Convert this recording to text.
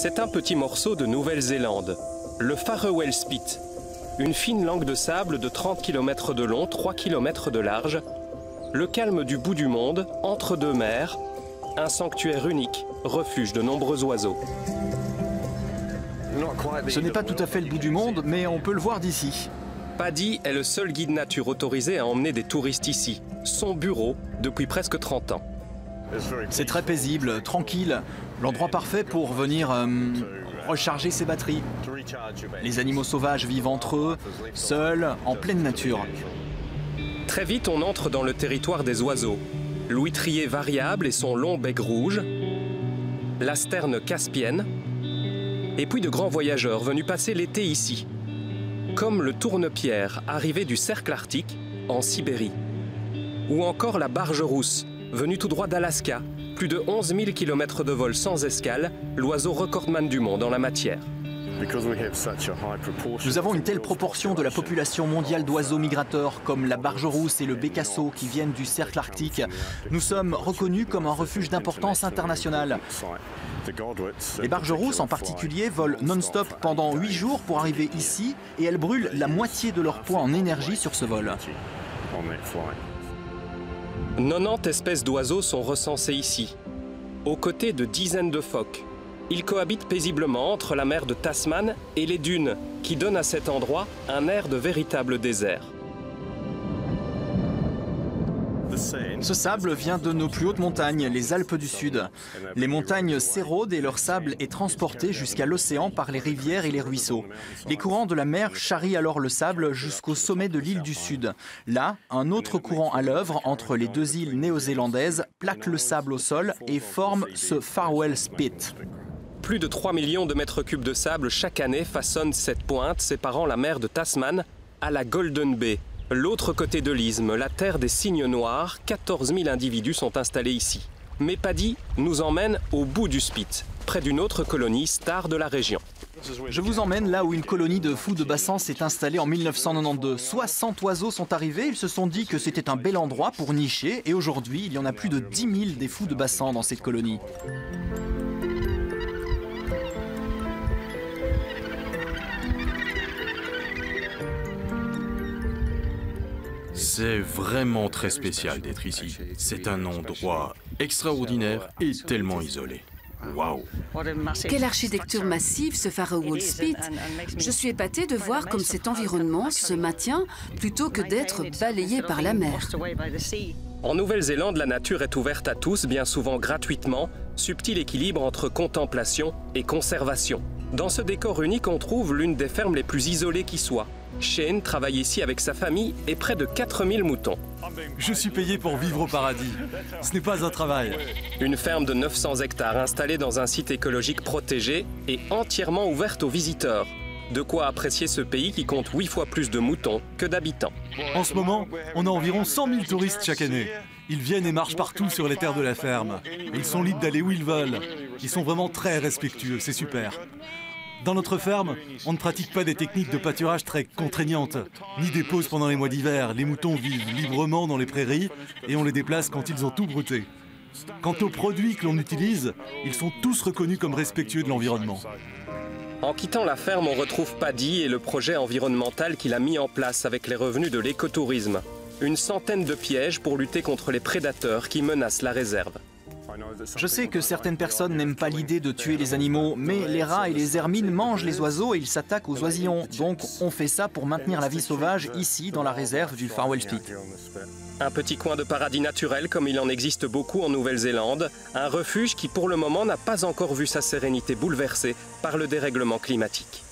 C'est un petit morceau de Nouvelle-Zélande, le Farewell Spit, une fine langue de sable de 30 km de long, 3 km de large, le calme du bout du monde, entre deux mers, un sanctuaire unique, refuge de nombreux oiseaux. Ce n'est pas tout à fait le bout du monde, mais on peut le voir d'ici. Paddy est le seul guide nature autorisé à emmener des touristes ici, son bureau depuis presque 30 ans. C'est très paisible, tranquille, l'endroit parfait pour venir recharger ses batteries. Les animaux sauvages vivent entre eux, seuls, en pleine nature. Très vite, on entre dans le territoire des oiseaux. L'huîtrier variable et son long bec rouge, la sterne caspienne, et puis de grands voyageurs venus passer l'été ici, comme le tourne-pierre arrivé du cercle arctique en Sibérie, ou encore la barge rousse, venue tout droit d'Alaska, plus de 11 000 km de vol sans escale, l'oiseau recordman du monde en la matière. Nous avons une telle proportion de la population mondiale d'oiseaux migrateurs comme la barge rousse et le bécasseau qui viennent du cercle arctique. Nous sommes reconnus comme un refuge d'importance internationale. Les barges rousses en particulier volent non-stop pendant 8 jours pour arriver ici et elles brûlent la moitié de leur poids en énergie sur ce vol. 90 espèces d'oiseaux sont recensées ici, aux côtés de dizaines de phoques. Ils cohabitent paisiblement entre la mer de Tasman et les dunes, qui donnent à cet endroit un air de véritable désert. Ce sable vient de nos plus hautes montagnes, les Alpes du Sud. Les montagnes s'érodent et leur sable est transporté jusqu'à l'océan par les rivières et les ruisseaux. Les courants de la mer charrient alors le sable jusqu'au sommet de l'île du Sud. Là, un autre courant à l'œuvre entre les deux îles néo-zélandaises plaque le sable au sol et forme ce Farewell Spit. Plus de 3 millions de mètres cubes de sable chaque année façonnent cette pointe séparant la mer de Tasman à la Golden Bay. L'autre côté de l'isthme, la terre des cygnes noirs, 14 000 individus sont installés ici. Mais Paddy nous emmène au bout du Spit, près d'une autre colonie star de la région. Je vous emmène là où une colonie de fous de bassin s'est installée en 1992. 60 oiseaux sont arrivés, ils se sont dit que c'était un bel endroit pour nicher et aujourd'hui, il y en a plus de 10 000 des fous de bassin dans cette colonie. C'est vraiment très spécial d'être ici. C'est un endroit extraordinaire et tellement isolé. Waouh! Quelle architecture massive ce Farewell Spit! Je suis épatée de voir comme cet environnement se maintient plutôt que d'être balayé par la mer. En Nouvelle-Zélande, la nature est ouverte à tous, bien souvent gratuitement, subtil équilibre entre contemplation et conservation. Dans ce décor unique, on trouve l'une des fermes les plus isolées qui soit. Shane travaille ici avec sa famille et près de 4000 moutons. Je suis payé pour vivre au paradis. Ce n'est pas un travail. Une ferme de 900 hectares installée dans un site écologique protégé et entièrement ouverte aux visiteurs. De quoi apprécier ce pays qui compte 8 fois plus de moutons que d'habitants. En ce moment, on a environ 100 000 touristes chaque année. Ils viennent et marchent partout sur les terres de la ferme. Et ils sont libres d'aller où ils veulent. Ils sont vraiment très respectueux, c'est super. Dans notre ferme, on ne pratique pas des techniques de pâturage très contraignantes, ni des pauses pendant les mois d'hiver. Les moutons vivent librement dans les prairies et on les déplace quand ils ont tout brouté. Quant aux produits que l'on utilise, ils sont tous reconnus comme respectueux de l'environnement. En quittant la ferme, on retrouve Paddy et le projet environnemental qu'il a mis en place avec les revenus de l'écotourisme. Une centaine de pièges pour lutter contre les prédateurs qui menacent la réserve. Je sais que certaines personnes n'aiment pas l'idée de tuer les animaux, mais les rats et les hermines mangent les oiseaux et ils s'attaquent aux oisillons. Donc on fait ça pour maintenir la vie sauvage ici, dans la réserve du Farewell Spit. Un petit coin de paradis naturel comme il en existe beaucoup en Nouvelle-Zélande, un refuge qui pour le moment n'a pas encore vu sa sérénité bouleversée par le dérèglement climatique.